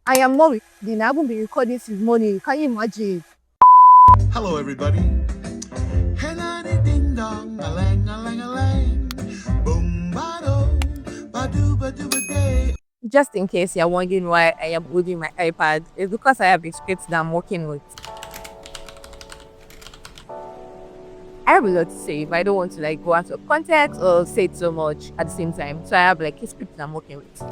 I am not recording. I haven't been recording since morning. Can you imagine? Hello, everybody. Hello, ding dong, a lang, a lang, a lang. Boom, ba do, ba day. Just in case you're wondering why I am holding my iPad, it's because I have a script that I'm working with. I have a lot to say, but I don't want to go out of context or say it so much at the same time. So I have a script that I'm working with.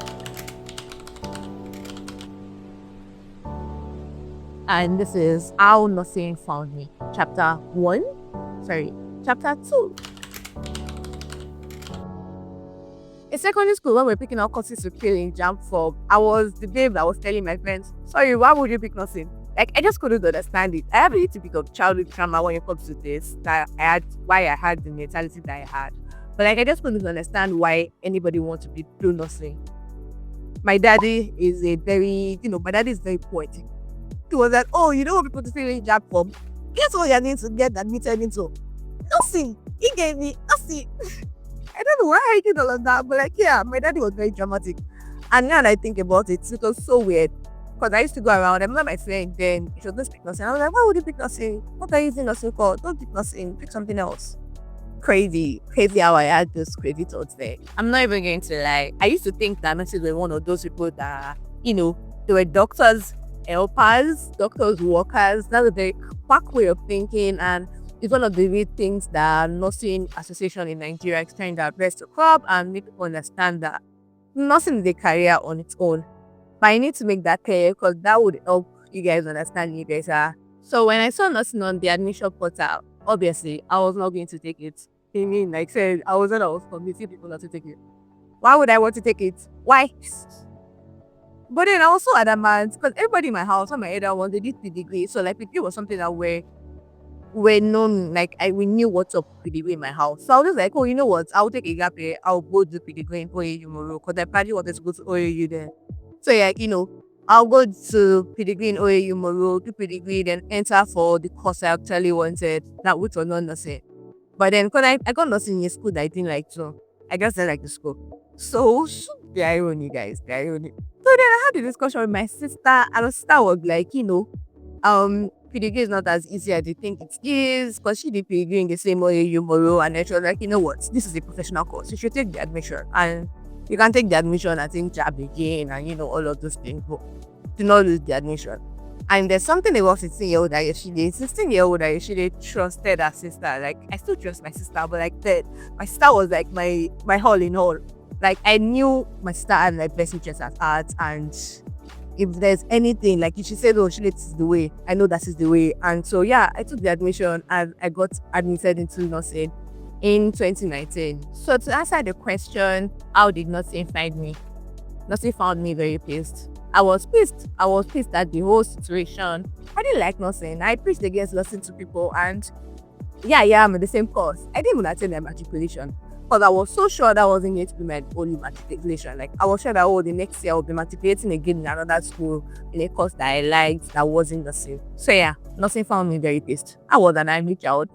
And this is How Nothing Found Me, chapter 2. In secondary school, when we were picking out courses to kill in jam form, I was the babe that was telling my friends, sorry, why would you pick nursing? I just couldn't understand it. I have a little bit of childhood trauma when it comes to this, why I had the mentality that I had. But I just couldn't understand why anybody wants to do nursing. My daddy is very poetic. He was like, oh, you know what people to fill in jam form? Guess what you need to get admitted into? Nothing. He gave me nothing. I don't know why I did all of that, but my daddy was very dramatic. And now that I think about it, it was so weird. Because I used to go around, I remember my friend then, she was going to pick nursing. I was like, why would you pick nursing? What are you using nursing for? Don't pick nursing, pick something else. Crazy how I had those crazy thoughts there. I'm not even going to lie. I used to think that nurses were one of those people that, they were doctors, helpers, doctors, workers. That's a very quack way of thinking, and it's one of the real things that nursing association in Nigeria is trying to address to curb and make people understand that nursing is a career on its own. But I need to make that clear because that would help you guys understand you better. So when I saw nursing on the admission portal, obviously I was not going to take it. I mean, I said, I was convincing people not to take it. Why would I want to take it? Why? But then I also adamant because everybody in my house, on my elder ones, they did the degree. So it was something that we're known, we knew what's up with degree in my house. So I was just like, oh, you know what? I'll take a gap here. I'll go do degree in OAU Moro because I probably wanted to go to OAU then. So I'll go to degree in OAU Moro, do degree, then enter for the course I actually wanted, that which was not nursing. But then because I got nursing in a school that I didn't like too. I just didn't like the school. So the irony, guys, the irony. So then I had a discussion with my sister, and my sister was like, PDG is not as easy as you think it is, because she did PDG in the same way you borrow, and then she was like, you know what, this is a professional course, you should take the admission, and you can take the admission and think job again, and all of those things, but do not lose the admission. And there's something about 16-year-old Ayosile trusted her sister. I still trust my sister, but that, my sister was my all in all. I knew my sister had best interests at heart, and if there's anything, if she said, oh, this is the way, I know that is the way. And so, I took the admission and I got admitted into nursing in 2019. So to answer the question, how did nursing find me? Nursing found me very pissed. I was pissed at the whole situation. I didn't like nursing. I preached against nursing to people, and I'm in the same course. I didn't even attend their matriculation. Because I was so sure that wasn't going to be my only matriculation. I was sure that, the next year I'll be matriculating again in another school in a course that I liked that wasn't the same. So nursing found me very pissed. I was an angry child.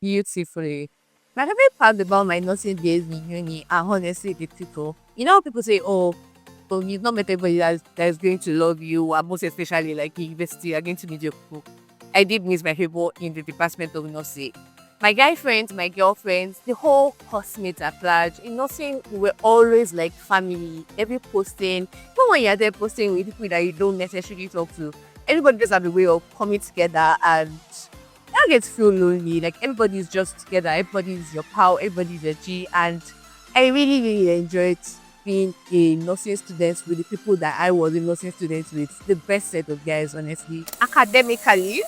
Beautifully. My favorite part about my nursing days in uni are honestly the people. People say, oh, you've not met anybody that is going to love you, and most especially in university, you're going to need your people. I did miss my people in the department of nursing. My guy friends, my girlfriends, the whole classmates at large. In nursing, we were always like family. Every posting, even when you're there posting with people that you don't necessarily talk to, everybody just have a way of coming together, and you don't get to feel lonely. Everybody's just together, everybody's your pal, everybody's your G, and I really, really enjoyed being a nursing student with the people that I was a nursing student with. The best set of guys, honestly. Academically,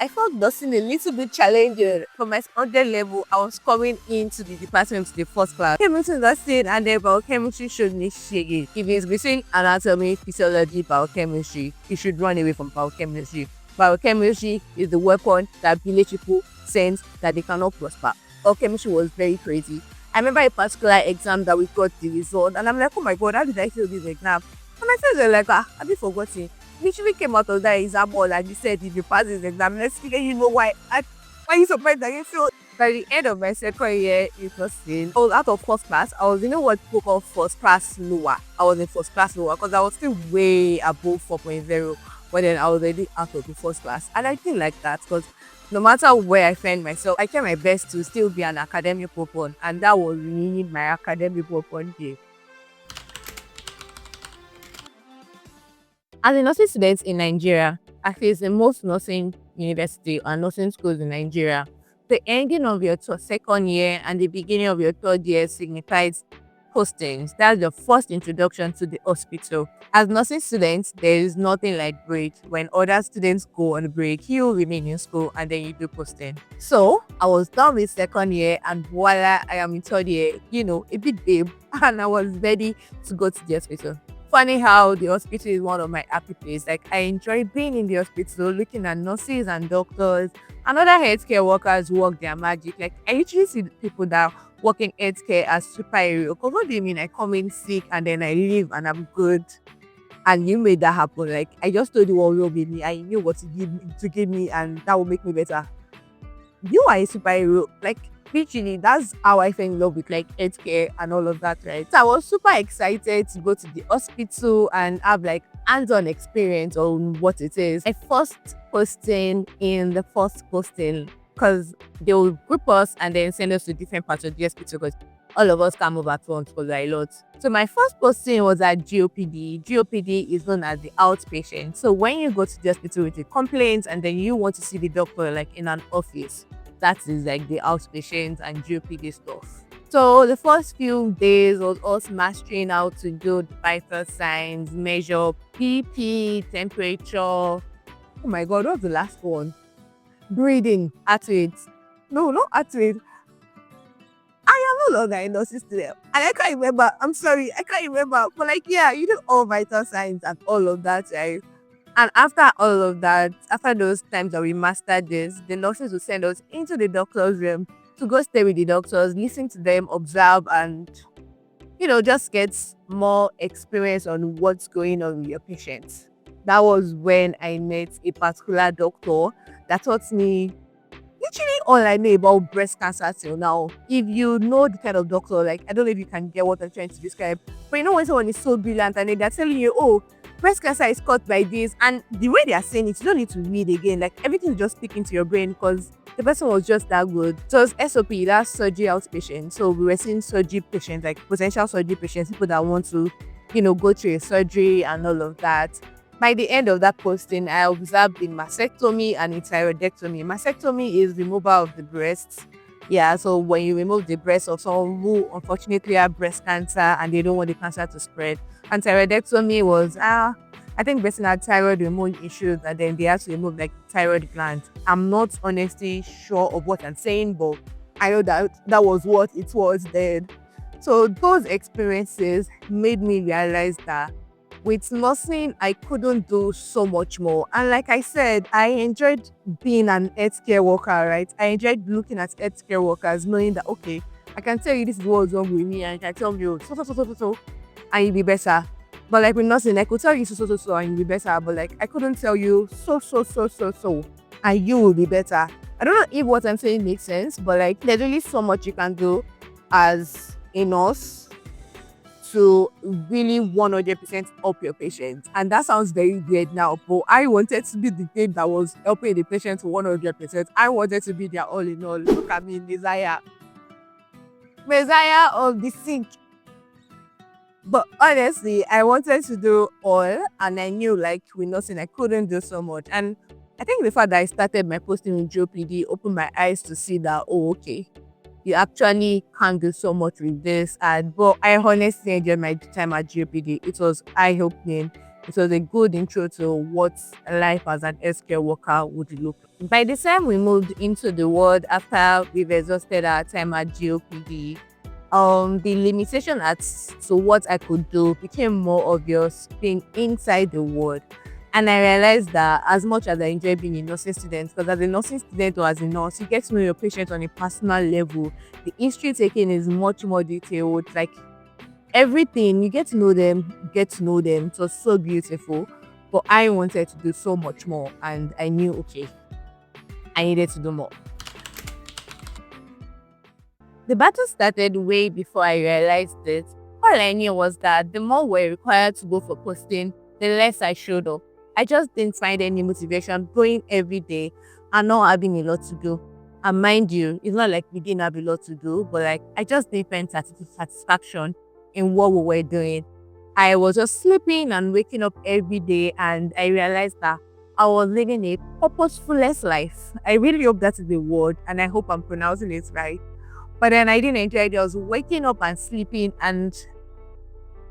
I found nursing a little bit challenging. For my standard level, I was coming into the department to the first class. Chemistry nursing, and then biochemistry showed me shaggy. If it's between anatomy, physiology, biochemistry, you should run away from biochemistry. Biochemistry is the weapon that village people sense that they cannot prosper. Biochemistry was very crazy. I remember a particular exam that we got the result, and I'm like, oh my god, how did I fail this exam? And my friends were like, have you forgotten? Literally came out of that exam hall and he said, if you pass this exam, let's figure you know why. Why are you surprised that you failed? By the end of my second year in nursing, I was out of first class. I was, what people call first class lower. I was in first class lower because I was still way above 4.0. But then I was already out of the first class. And I didn't like that because no matter where I find myself, I try my best to still be an academic weapon. And that was really my academic weapon day. As a nursing student in Nigeria, at least in most nursing university and nursing schools in Nigeria, the ending of your second year and the beginning of your third year signifies postings. That's your first introduction to the hospital. As nursing students, there is nothing like break. When other students go on break, you remain in school and then you do posting. So I was done with second year and voila, I am in third year, a bit babe, and I was ready to go to the hospital. Funny how the hospital is one of my happy places. Like, I enjoy being in the hospital, looking at nurses and doctors and other healthcare workers work their magic. Like, I usually see people that work in healthcare as superhero. Because what do you mean? I come in sick and then I leave and I'm good. And you made that happen. Like, I just told you what will be me. I knew what to give me, and that will make me better. You are a superhero. Like, literally, that's how I fell in love with like healthcare and all of that, right? So I was super excited to go to the hospital and have like hands-on experience on what it is. I first posting in the first posting because they will group us and then send us to different parts of the hospital because all of us come over at once for a lot. So my first posting was at GOPD. GOPD is known as the outpatient. So when you go to the hospital with a complaint and then you want to see the doctor like in an office, that is like the outpatient and GOPD stuff. So the first few days was us mastering how to do the vital signs, measure BP, temperature. Oh my God, what was the last one? Breathing, heart rate. No, not heart rate. I am no longer a nursing student. And I can't remember. I'm sorry, I can't remember. But like, yeah, you did all vital signs and all of that, right? And after all of that, after those times that we mastered this, the nurses will send us into the doctor's room to go stay with the doctors, listen to them, observe, and, just get more experience on what's going on with your patients. That was when I met a particular doctor that taught me literally all I know about breast cancer till now. If you know the kind of doctor, like, I don't know if you can get what I'm trying to describe, but when someone is so brilliant and they're telling you, oh, breast cancer is caused by this, and the way they are saying it, you don't need to read again. Like, everything is just sticking to your brain because the person was just that good. So it was SOP, that's surgery outpatient. So we were seeing surgery patients, like potential surgery patients, people that want to, go through a surgery and all of that. By the end of that posting, I observed the mastectomy and a thyroidectomy. Mastectomy is removal of the breasts. Yeah, so when you remove the breast of someone who unfortunately have breast cancer and they don't want the cancer to spread. And thyroidectomy was, I think person had thyroid hormone issues and then they have to remove like thyroid gland. I'm not honestly sure of what I'm saying, but I know that was what it was then. So those experiences made me realize that with nursing, I couldn't do so much more. And like I said, I enjoyed being an healthcare worker, right? I enjoyed looking at healthcare workers, knowing that, okay, I can tell you this is what's wrong with me, and I can tell you so, and you'll be better. But like with nursing, I could tell you so, and you'll be better. But like, I couldn't tell you so, and you will be better. I don't know if what I'm saying makes sense, but like, there's really so much you can do as a nurse to really 100% help your patient. And that sounds very weird now, but I wanted to be the thing that was helping the patient to 100%. I wanted to be their all in all. Look at me, Messiah of the sick. But honestly, I wanted to do all, and I knew like with nursing, I couldn't do so much. And I think the fact that I started my posting in GOPD opened my eyes to see that, oh, okay, you actually can't do so much with this. But I honestly enjoyed my time at GOPD. It was eye-opening. It was a good intro to what life as an healthcare worker would look like. By the time we moved into the world after we've exhausted our time at GOPD, the limitation to what I could do became more obvious being inside the ward. And I realized that as much as I enjoy being a nursing student, because as a nursing student or as a nurse, you get to know your patient on a personal level. The history taking is much more detailed. Like everything, you get to know them. It was so beautiful. But I wanted to do so much more. And I knew, okay, I needed to do more. The battle started way before I realized it. All I knew was that the more we're required to go for posting, the less I showed up. I just didn't find any motivation going every day and not having a lot to do. And mind you, it's not like we didn't have a lot to do, but like I just didn't find satisfaction in what we were doing. I was just sleeping and waking up every day, and I realized that I was living a purposefulness life. I really hope that is the word, and I hope I'm pronouncing it right. But then I didn't enjoy it. I was waking up and sleeping and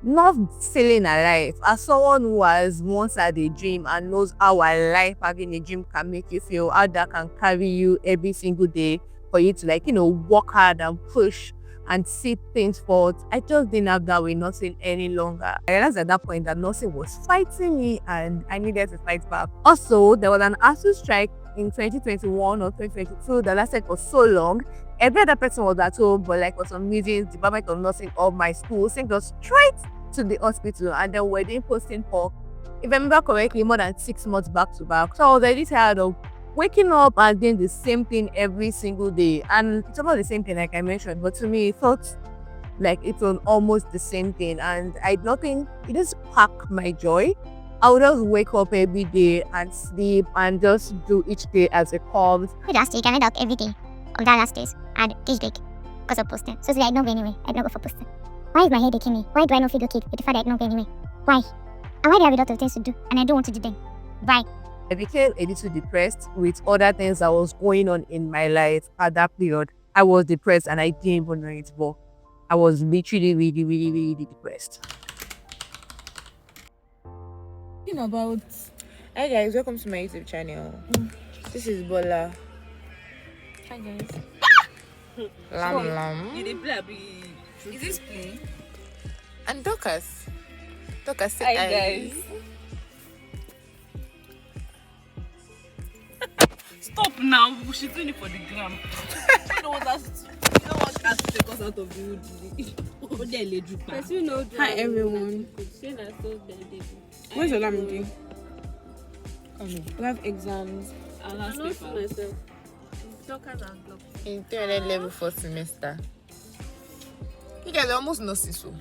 not feeling alive. As someone who has once had a dream and knows how alive having a dream can make you feel, how that can carry you every single day for you to work hard and push and see things forward. I just didn't have that with nursing any longer. I realized at that point that nursing was fighting me and I needed to fight back. Also, there was an ASU strike in 2021 or 2022 that lasted for so long. Every other person was at home, but like for some reasons, Department of Nursing of my school sent us straight to the hospital, and then we're doing posting for, if I remember correctly, more than 6 months back to back. So I was already tired of waking up and doing the same thing every single day. And it's not the same thing like I mentioned, but to me, it felt like it was almost the same thing. And I nothing, it just sparked my joy. I would just wake up every day and sleep and just do each day as it comes. Last week, I went out every day of that last days and this week because of posting. So today I don't go anyway. I don't go for posting. Why is my head aching me? Why do I not feel okay with the fact that I don't go anyway? Why? And why do I have a lot of things to do and I don't want to do them? Why? I became a little depressed with other things that was going on in my life at that period. I was depressed and I didn't even know it, but I was literally really depressed. About hi guys, welcome to my YouTube channel. This is Bola. Hi guys. Lam. You did play abi? Is this play? And Dorcas, say Hi hi. guys. Stop now. She's doing it for the gram. You don't want us to take us out of the wood. Hi everyone. Where's Olamide? We have exams. Last paper. In 300 level 4th semester. You guys are almost nurses, so.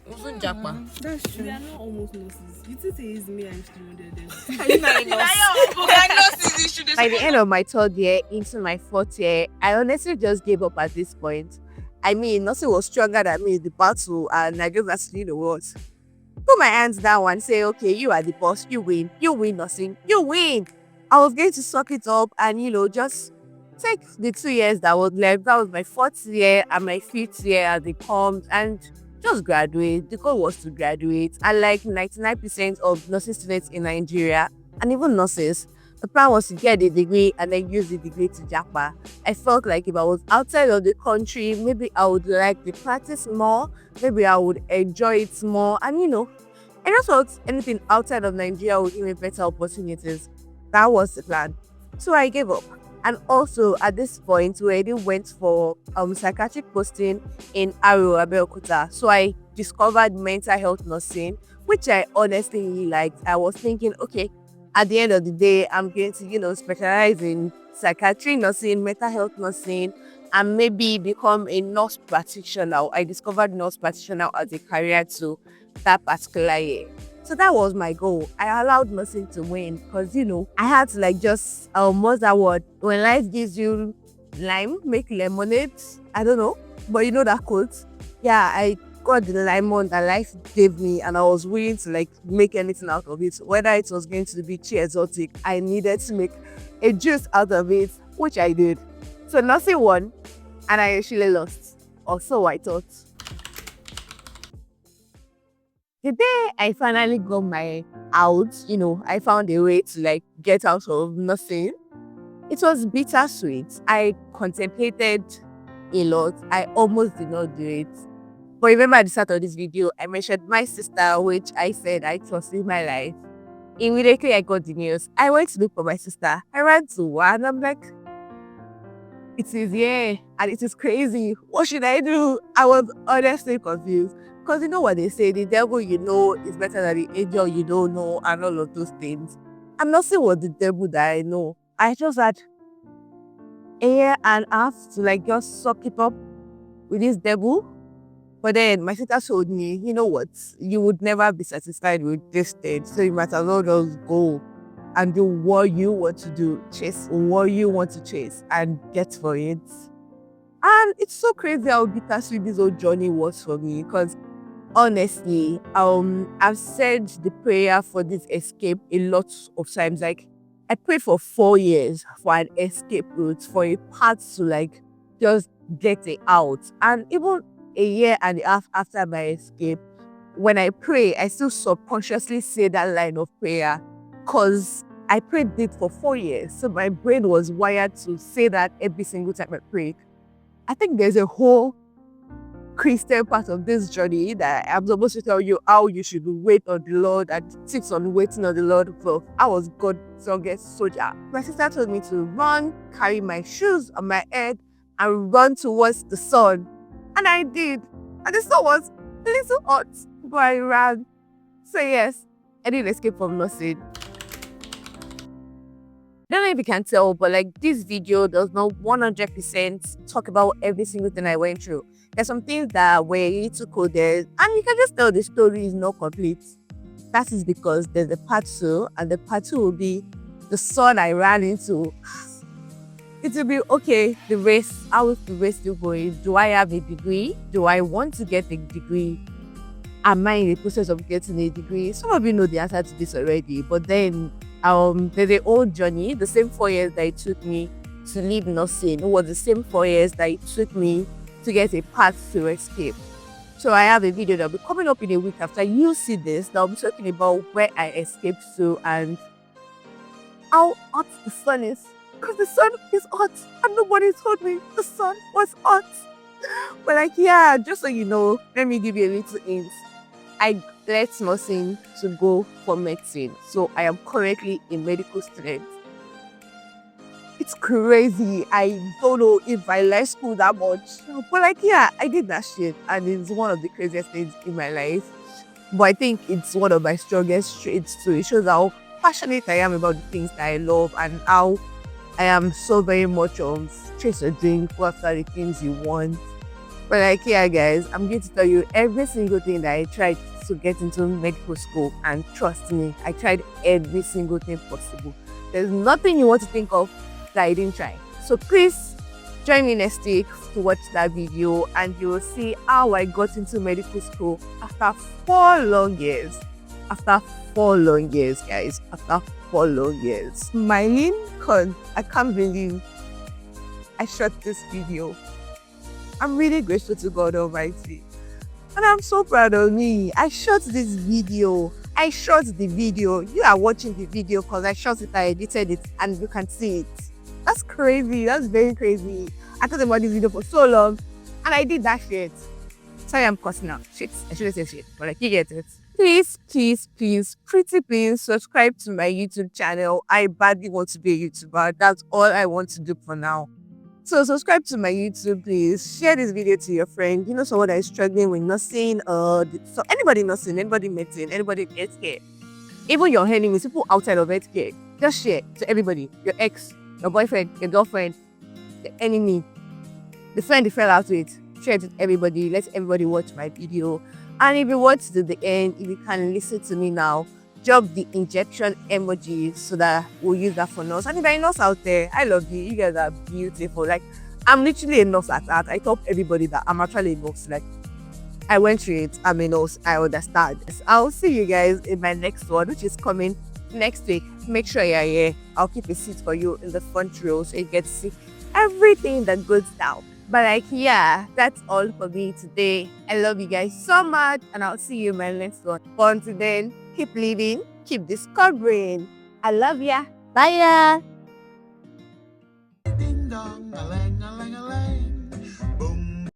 That's true. We are not almost nurses. You two say it's me and 300. Are you not a nurse? We are nurses, you should By the end of my 3rd year into my 4th year, I honestly just gave up at this point. I mean, nothing was stronger than me in the battle, and I just asked, what? Put my hands down and say, okay, you are the boss, you win, nothing, you win. I was going to suck it up and, just take the 2 years that was left. That was my 4th year and my 5th year as it comes, and just graduate. The goal was to graduate. And like 99% of nursing students in Nigeria, and even nurses, the plan was to get a degree and then use the degree to japa. I felt like if I was outside of the country, maybe I would like the practice more, maybe I would enjoy it more. And I just thought anything outside of Nigeria would give me better opportunities. That was the plan. So I gave up. And also at this point, we already went for psychiatric posting in Aro, Abeokuta. So I discovered mental health nursing, which I honestly really liked. I was thinking, okay, at the end of the day, I'm going to, specialize in psychiatry nursing, mental health nursing, and maybe become a nurse practitioner. I discovered nurse practitioner as a career to that particular year. So that was my goal. I allowed nursing to win because, I had to just, what's that word? When life gives you lime, make lemonade. I don't know, but you know that quote? Yeah, I got the lemon that life gave me and I was willing to make anything out of it. Whether it was going to be too exotic, I needed to make a juice out of it, which I did. So nursing won and I actually lost. Or so I thought. The day I finally got my out, I found a way to get out of nursing. It was bittersweet. I contemplated a lot. I almost did not do it. But remember at the start of this video, I mentioned my sister, which I said I trusted my life. Immediately I got the news. I went to look for my sister. I ran to her and I'm like, it is here and it is crazy. What should I do? I was honestly confused. Because you know what they say, the devil you know is better than the angel you don't know and all of those things. I'm not saying what the devil that I know. I just had a year and a half to just suck it up with this devil. But then my sister told me, you know what, you would never be satisfied with this thing. So you might as well just go and do what you want to do, chase what you want to chase and get for it. And it's so crazy how bittersweet this whole journey was for me because honestly, I've said the prayer for this escape a lot of times. Like I prayed for 4 years for an escape route, for a path to like just get it out. And even a year and a half after my escape, when I pray, I still subconsciously say that line of prayer because I prayed it for 4 years. So my brain was wired to say that every single time I prayed. I think there's a whole Christian part of this journey that I'm supposed to tell you how you should wait on the Lord and tips on waiting on the Lord. Well, I was God's strongest soldier. My sister told me to run, carry my shoes on my head, and run towards the sun. And I did. And the sun was a little hot, but I ran. So yes, I didn't escape from nursing. I don't know if you can tell, but like this video does not 100% talk about every single thing I went through. There's some things that were a little coded, and you can just tell the story is not complete. That is because there's a part 2, and the part 2 will be the son I ran into. It will be okay, the race, how is the race still going? Do I have a degree? Do I want to get a degree? Am I in the process of getting a degree? Some of you know the answer to this already, but then there's a whole journey. The same 4 years that it took me to leave nursing was the same 4 years that it took me to get a path to escape. So I have a video that will be coming up in a week after you see this. That I'll be talking about where I escaped to and how hot the sun is. Because the sun is hot and nobody told me the sun was hot. But like, yeah, just so you know, let me give you a little hint. I left nursing to go for medicine. So I am currently in medical student. It's crazy. I don't know if I like school that much. But like, yeah, I did that shit. And it's one of the craziest things in my life. But I think it's one of my strongest traits too. It shows how passionate I am about the things that I love and how I am so very much of chase a dream, go after the things you want. But like, yeah, guys, I'm going to tell you every single thing that I tried to get into medical school. And trust me, I tried every single thing possible. There's nothing you want to think of that I didn't try. So please join me next week to watch that video and you will see how I got into medical school after 4 long years. After 4 long years, guys. After 4 long years. Smiling because I can't believe I shot this video. I'm really grateful to God Almighty. And I'm so proud of me. I shot this video. I shot the video. You are watching the video because I shot it, I edited it, and you can see it. That's crazy. That's very crazy. I thought about this video for so long, and I did that shit. Sorry, I'm cussing out. Shit. I shouldn't say shit, but like, you get it. Please, please, please, pretty please subscribe to my YouTube channel. I badly want to be a YouTuber. That's all I want to do for now. So subscribe to my YouTube, please. Share this video to your friend. You know someone that is struggling with nursing, so anybody nursing, anybody medicine, anybody healthcare. Even your enemies, people outside of healthcare. Just share to everybody. Your ex, your boyfriend, your girlfriend, the enemy, the friend you fell out with. Share it with everybody. Let everybody watch my video. And if you watch to the end, if you can listen to me now, drop the injection emoji so that we'll use that for nurse. And if you're a nurse out there, I love you. You guys are beautiful. Like, I'm literally a nurse at heart. I tell everybody that I'm actually a nurse. Like, I went through it. I'm a nurse. I understand. I'll see you guys in my next one, which is coming next week. Make sure you're here. I'll keep a seat for you in the front row so you get to see everything that goes down. But like, yeah, that's all for me today. I love you guys so much, and I'll see you in my next one. But until then, keep living, keep discovering. I love ya. Bye ya.